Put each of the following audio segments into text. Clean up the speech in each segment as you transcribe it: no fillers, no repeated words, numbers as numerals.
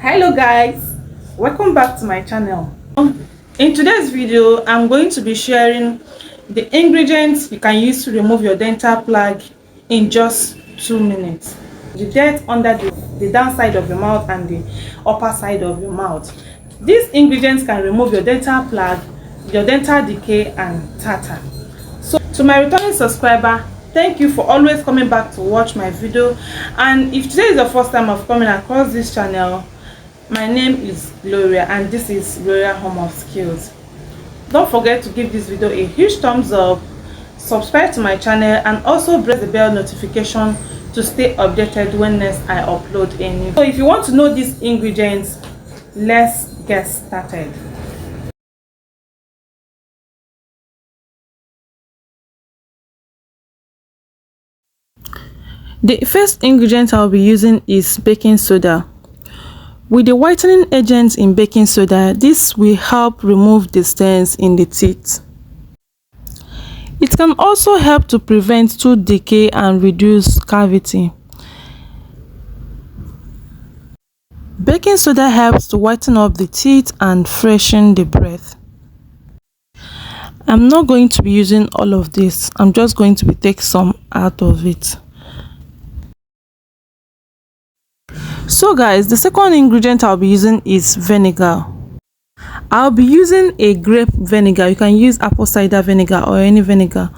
Hello guys, welcome back to my channel. In today's video I'm going to be sharing the ingredients you can use to remove your dental plug in just 2 minutes. The dirt under the downside of your mouth and the upper side of your mouth. These ingredients can remove your dental plug, your dental decay and tartar. So to my returning subscriber, thank you for always coming back to watch my video. And if today is the first time of coming across this channel, my name is Gloria and this is Gloria Home of Skills. Don't forget to give this video a huge thumbs up, subscribe to my channel and also press the bell notification to stay updated when next I upload any. So if you want to know these ingredients, let's get started. The first ingredient I'll be using is baking soda. With the whitening agent in baking soda, this will help remove the stains in the teeth. It can also help to prevent tooth decay and reduce cavity. Baking soda helps to whiten up the teeth and freshen the breath. I'm not going to be using all of this. I'm just going to be taking some out of it. So guys, the second ingredient I'll be using is vinegar. I'll be using a grape vinegar. You can use apple cider vinegar or any vinegar.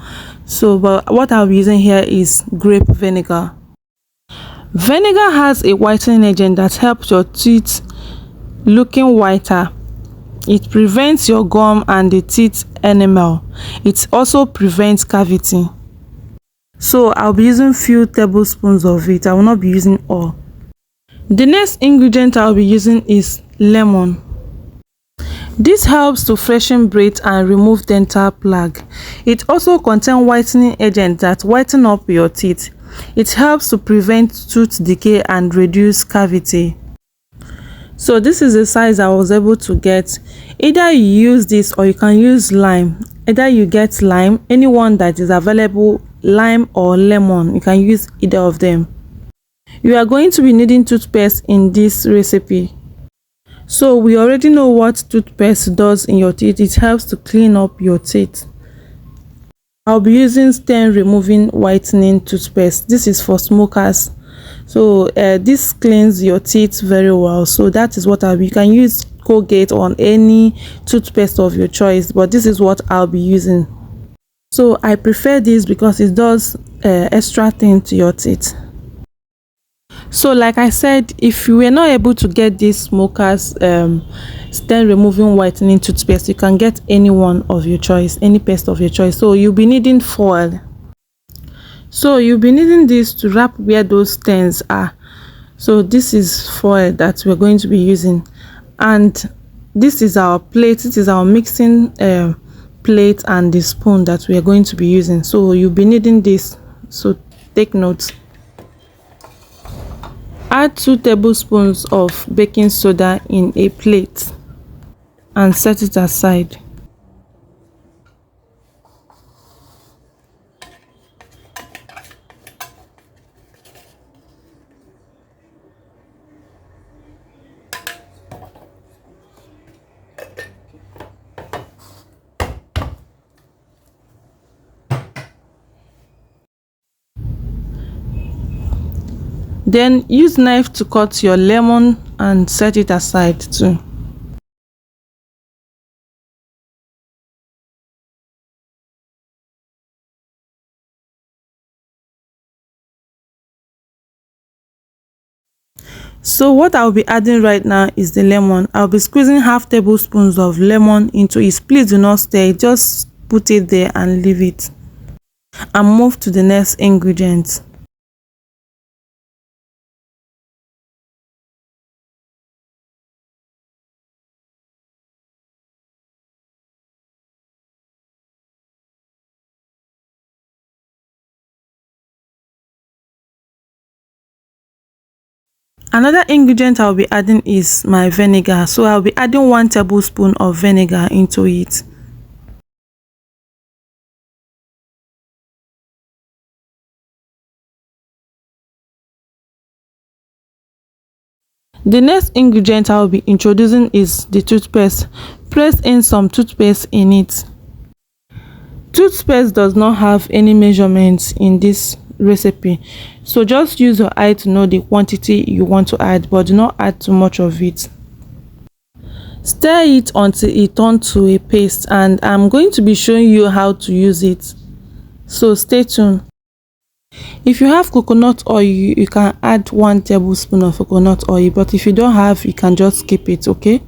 But what I'll be using here is grape vinegar. Vinegar has a whitening agent that helps your teeth looking whiter. It prevents your gum and the teeth enamel. It also prevents cavity. So I'll be using few tablespoons of it. I will not be using all. The next ingredient I'll be using is lemon. This helps to freshen breath and remove dental plaque. It also contains whitening agent that whiten up your teeth. It helps to prevent tooth decay and reduce cavity. So this is the size I was able to get. Either you use this or you can use lime. Either you get lime, anyone that is available, lime or lemon, you can use either of them. You are going to be needing toothpaste in this recipe. So we already know what toothpaste does in your teeth. It helps to clean up your teeth. I'll be using stain removing whitening toothpaste. This is for smokers. So this cleans your teeth very well. So that is what you can use Colgate on any toothpaste of your choice, but this is what I'll be using. So I prefer this because it does extra thing to your teeth. So like I said, if you were not able to get this smokers stain removing whitening toothpaste, you can get any one of your choice, any paste of your choice. So you'll be needing foil. So you'll be needing this to wrap where those stains are. So this is foil that we're going to be using, and this is our plate. This is our mixing plate and the spoon that we are going to be using. So you'll be needing this, so take note. Add 2 tablespoons of baking soda in a plate and set it aside. Then use knife to cut your lemon and set it aside too. So what I'll be adding right now is the lemon. I'll be squeezing half tablespoons of lemon into it. Please do not stir, just put it there and leave it. And move to the next ingredient. Another ingredient I'll be adding is my vinegar. So I'll be adding 1 tablespoon of vinegar into it. The next ingredient I will be introducing is the toothpaste. Press in some toothpaste in it. Toothpaste does not have any measurements in this recipe, so just use your eye to know the quantity you want to add, but do not add too much of it. Stir it until it turns to a paste, and I'm going to be showing you how to use it, so stay tuned. If you have coconut oil, you can add 1 tablespoon of coconut oil, but if you don't have, you can just skip it, okay?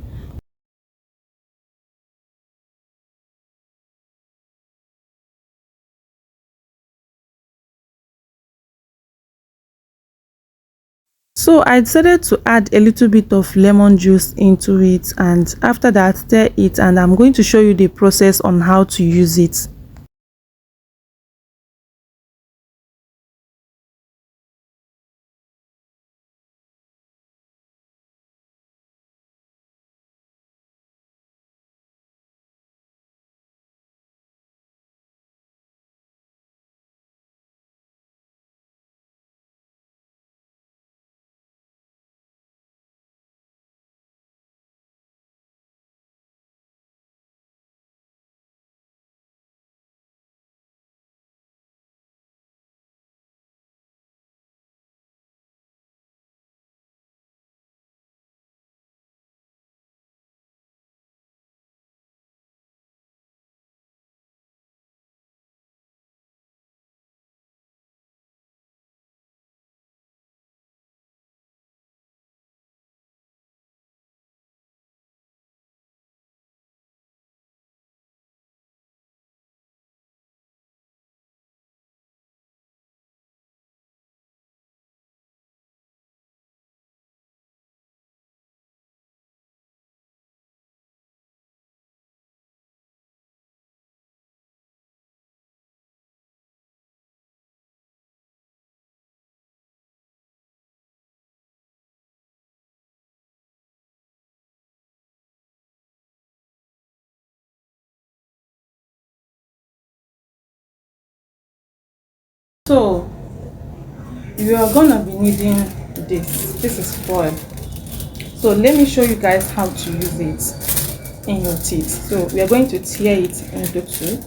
So I decided to add a little bit of lemon juice into it, and after that stir it, and I'm going to show you the process on how to use it. So you are gonna be needing this is foil. So let me show you guys how to use it in your teeth. So we are going to tear it into two.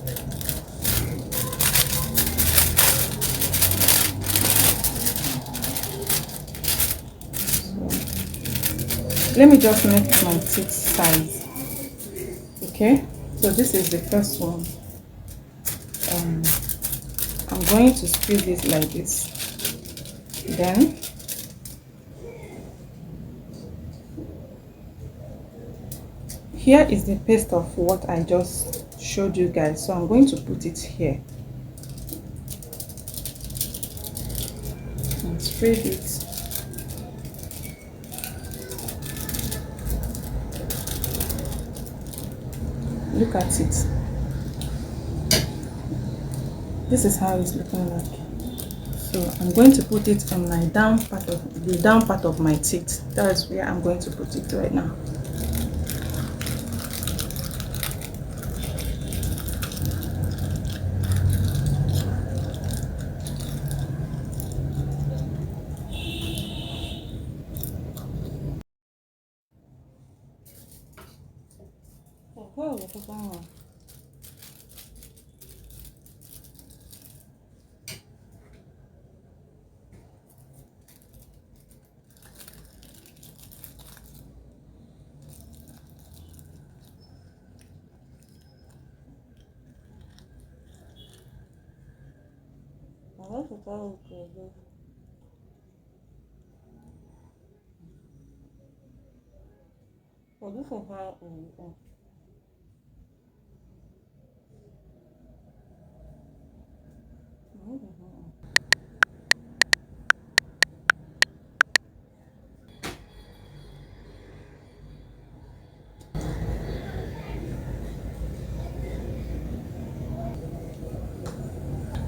Let me just make my teeth size. Okay, so this is the first one. I'm going to squeeze it like this. Then here is the paste of what I just showed you guys. So I'm going to put it here and spread it. Look at it. This is how it's looking like. So I'm going to put it on my down part of my teeth. That's where I'm going to put it right now.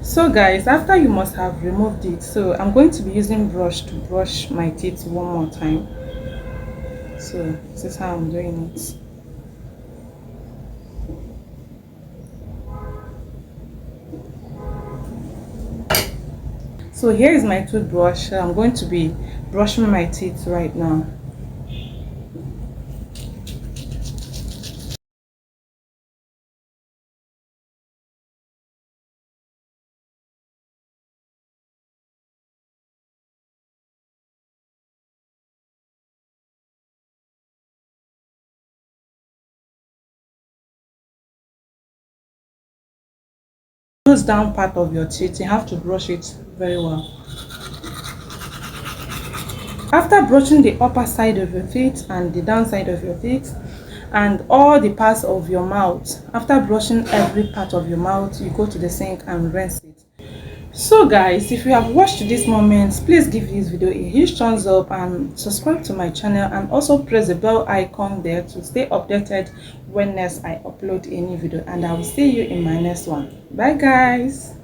So guys, after you must have removed it, so I'm going to be using brush to brush my teeth one more time. So this is how I'm doing it. So here is my toothbrush. I'm going to be brushing my teeth right now. nose down part of your teeth, you have to brush it very well. After brushing the upper side of your teeth and the downside of your teeth and all the parts of your mouth, after brushing every part of your mouth, you go to the sink and rinse it. So guys, if you have watched this moment, please give this video a huge thumbs up and subscribe to my channel, and also press the bell icon there to stay updated when next I upload a new video. And I will see you in my next one. Bye guys.